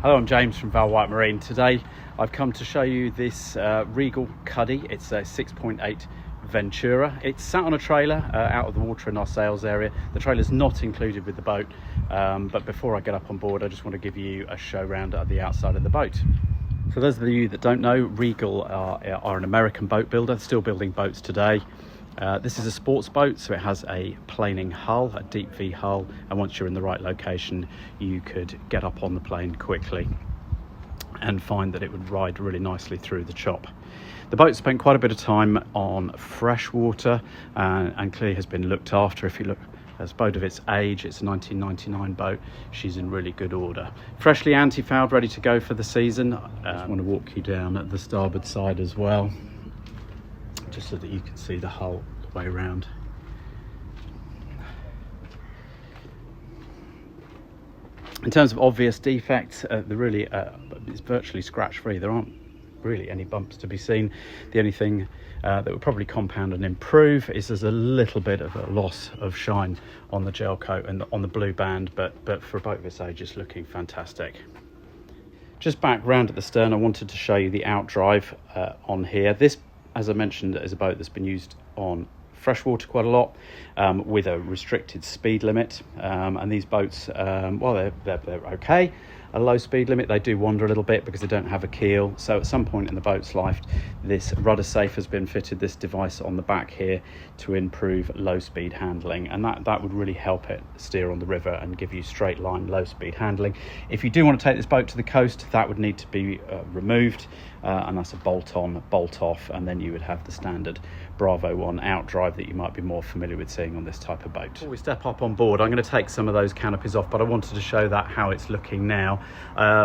Hello, I'm James from valwyattmarine. Today I've come to show you this Regal cuddy. It's a 6.8 Ventura. It's sat on a trailer out of the water in our sales area. The trailer's not included with the boat, but before I get up on board I just want to give you a show round at the outside of the boat. For those of you that don't know, Regal are an American boat builder, still building boats today. This is a sports boat, so it has a planing hull, a deep V hull, and once you're in the right location you could get up on the plane quickly and find that it would ride really nicely through the chop. The boat spent quite a bit of time on fresh water and clearly has been looked after. If you look as a boat of its age, it's a 1999 boat, she's in really good order. Freshly anti-fouled, ready to go for the season. I just want to walk you down at the starboard side as well, just so that you can see the hull the way around. In terms of obvious defects, it's virtually scratch free. There aren't really any bumps to be seen. The only thing that would probably compound and improve is there's a little bit of a loss of shine on the gel coat and on the blue band, but for a boat of its age it's looking fantastic. Just back round at the stern, I wanted to show you the outdrive on here. This, as I mentioned, is a boat that's been used on freshwater quite a lot, with a restricted speed limit, and these boats, well, they're okay. A low speed limit, they do wander a little bit because they don't have a keel, so at some point in the boat's life this rudder safe has been fitted, this device on the back here, to improve low speed handling, and that would really help it steer on the river and give you straight line low speed handling. If you do want to take this boat to the coast, that would need to be removed, and that's a bolt on, bolt off, and then you would have the standard Bravo 1 outdrive that you might be more familiar with seeing on this type of boat. Before we step up on board, I'm going to take some of those canopies off, but I wanted to show that how it's looking now,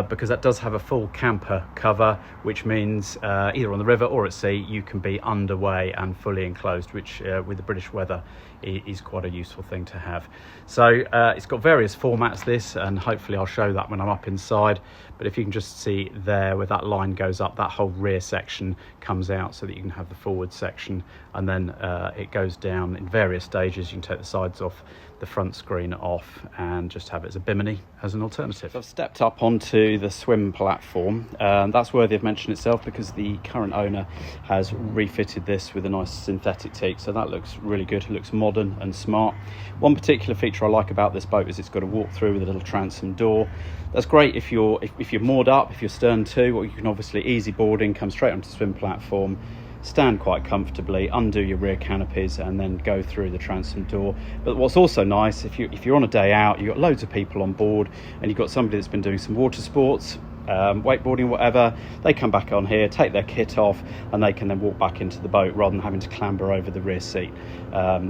because that does have a full camper cover, which means either on the river or at sea you can be underway and fully enclosed, which with the British weather is quite a useful thing to have. So it's got various formats, this, and hopefully I'll show that when I'm up inside, but if you can just see there where that line goes up, that whole rear section comes out so that you can have the forward section, and then it goes down in various stages. You can take the sides off, the front screen off, and just have it as a bimini as an alternative. So I've stepped up onto the swim platform. That's worthy of mention itself because the current owner has refitted this with a nice synthetic teak, so that looks really good. It looks modern and smart. One particular feature I like about this boat is it's got a walk through with a little transom door. That's great if you're moored up, if you're stern to, or you can obviously easy boarding, come straight onto the swim platform, stand quite comfortably, undo your rear canopies, and then go through the transom door. But what's also nice, if you're on a day out, you've got loads of people on board, and you've got somebody that's been doing some water sports, wakeboarding, whatever, they come back on here, take their kit off, and they can then walk back into the boat rather than having to clamber over the rear seat,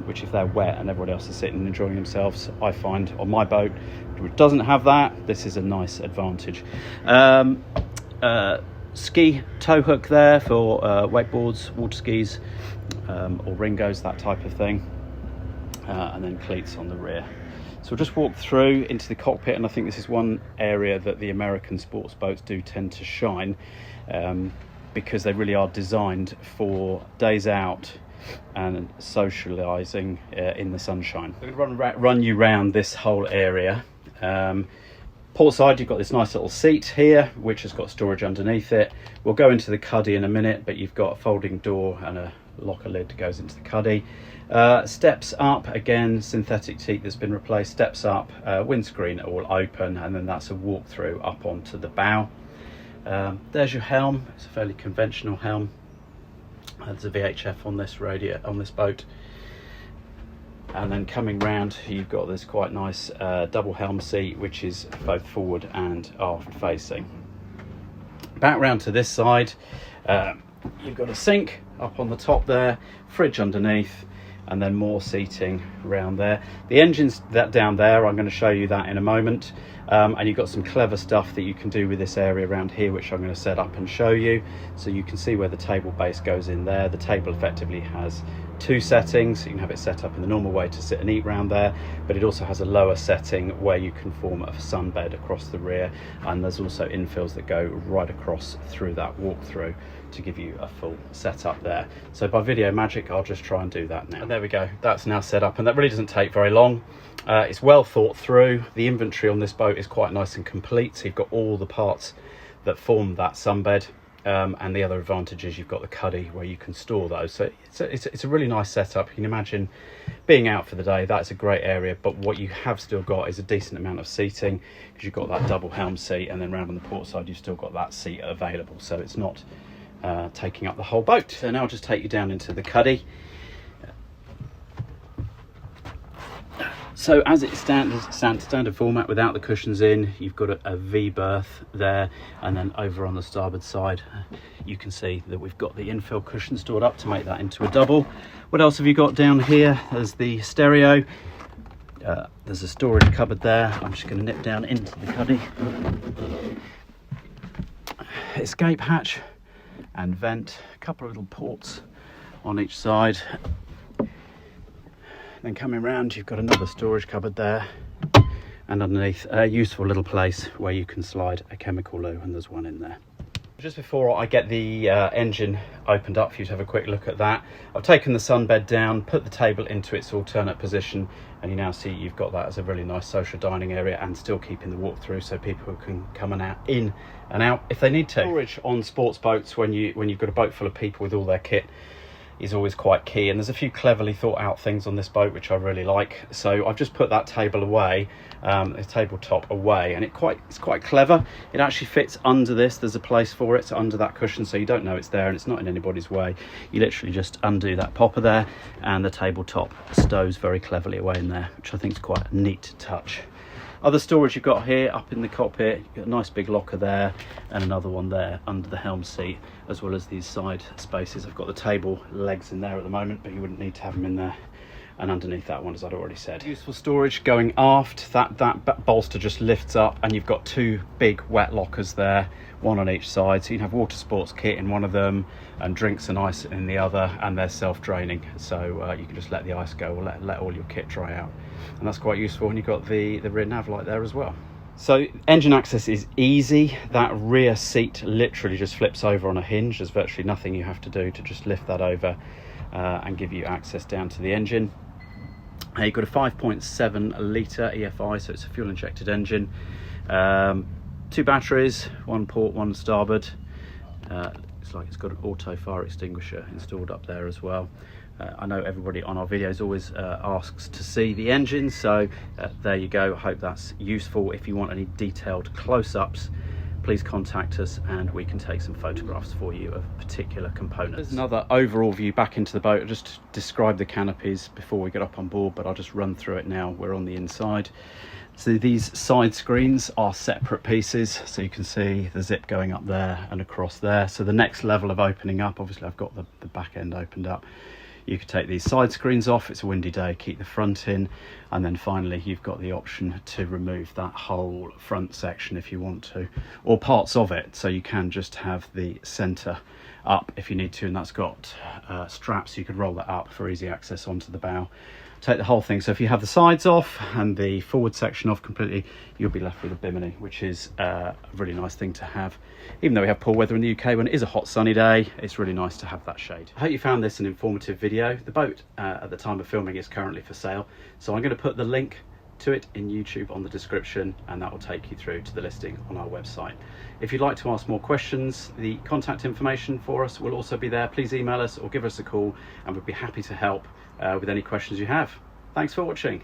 which if they're wet and everybody else is sitting and enjoying themselves, I find on my boat, which doesn't have that, this is a nice advantage. Ski tow hook there for wakeboards, water skis, or ringos, that type of thing, and then cleats on the rear. So we'll just walk through into the cockpit, and I think this is one area that the American sports boats do tend to shine, because they really are designed for days out and socialising in the sunshine. I'm going to run you round this whole area. Port side, you've got this nice little seat here which has got storage underneath it. We'll go into the cuddy in a minute, but you've got a folding door and a locker lid that goes into the cuddy. Steps up, again synthetic teak that's been replaced, steps up, windscreen all open, and then that's a walk through up onto the bow. There's your helm. It's a fairly conventional helm. There's a VHF on this boat. And then coming round, you've got this quite nice double helm seat, which is both forward and aft facing. Back round to this side, you've got a sink up on the top there, fridge underneath, and then more seating around there. The engine's that down there, I'm going to show you that in a moment. And you've got some clever stuff that you can do with this area around here, which I'm going to set up and show you. So you can see where the table base goes in there. The table effectively has two settings. You can have it set up in the normal way to sit and eat round there, but it also has a lower setting where you can form a sunbed across the rear, and there's also infills that go right across through that walk-through to give you a full setup there. So by video magic, I'll just try and do that now. And there we go, that's now set up, and that really doesn't take very long. It's well thought through. The inventory on this boat is quite nice and complete, so you've got all the parts that form that sunbed. And the other advantage is you've got the cuddy where you can store those. So it's a really nice setup. You can imagine being out for the day, that's a great area, but what you have still got is a decent amount of seating, because you've got that double helm seat, and then round on the port side you've still got that seat available, so it's not taking up the whole boat. So now I'll just take you down into the cuddy. So as it's standard format without the cushions in, you've got a V berth there, and then over on the starboard side you can see that we've got the infill cushion stored up to make that into a double. What else have you got down here? There's the stereo, there's a storage cupboard there. I'm just going to nip down into the cuddy. Escape hatch and vent, a couple of little ports on each side. Then coming round, you've got another storage cupboard there, and underneath a useful little place where you can slide a chemical loo, and there's one in there. Just before I get the engine opened up for you to have a quick look at that, I've taken the sunbed down, put the table into its alternate position, and you now see you've got that as a really nice social dining area, and still keeping the walk through so people can come and out, in and out if they need to. Storage on sports boats when you've got a boat full of people with all their kit is always quite key, and there's a few cleverly thought out things on this boat which I really like. So I've just put that table away, the tabletop away, and it's quite clever. It actually fits under this. There's a place for it, so under that cushion, so you don't know it's there, and it's not in anybody's way. You literally just undo that popper there, and the tabletop stows very cleverly away in there, which I think is quite a neat touch. Other storage you've got here up in the cockpit, you've got a nice big locker there, and another one there under the helm seat, as well as these side spaces. I've got the table legs in there at the moment, but you wouldn't need to have them in there. And underneath that one, as I'd already said. Useful storage going aft, that bolster just lifts up, and you've got two big wet lockers there, one on each side, so you can have water sports kit in one of them and drinks and ice in the other, and they're self-draining, so you can just let the ice go, or let all your kit dry out, and that's quite useful. And you've got the rear nav light there as well. So engine access is easy. That rear seat literally just flips over on a hinge. There's virtually nothing you have to do to just lift that over and give you access down to the engine. You've got a 5.7 litre EFI, so it's a fuel injected engine. Two batteries, one port, one starboard. Looks like it's got an auto fire extinguisher installed up there as well. I know everybody on our videos always asks to see the engine, so there you go. I hope that's useful. If you want any detailed close-ups, please contact us and we can take some photographs for you of particular components. There's another overall view back into the boat. I'll just describe the canopies before we get up on board, but I'll just run through it now. We're on the inside. So these side screens are separate pieces, so you can see the zip going up there and across there. So the next level of opening up, obviously I've got the back end opened up. You could take these side screens off, it's a windy day, keep the front in, and then finally you've got the option to remove that whole front section if you want to, or parts of it, so you can just have the centre up if you need to, and that's got straps, so you could roll that up for easy access onto the bow. Take the whole thing, so if you have the sides off and the forward section off completely, you'll be left with a bimini, which is a really nice thing to have. Even though we have poor weather in the UK, when it is a hot sunny day, it's really nice to have that shade. I hope you found this an informative video. The boat at the time of filming is currently for sale, so I'm going to put the link to it in YouTube on the description, and that will take you through to the listing on our website. If you'd like to ask more questions, the contact information for us will also be there. Please email us or give us a call, and we'd be happy to help with any questions you have. Thanks for watching.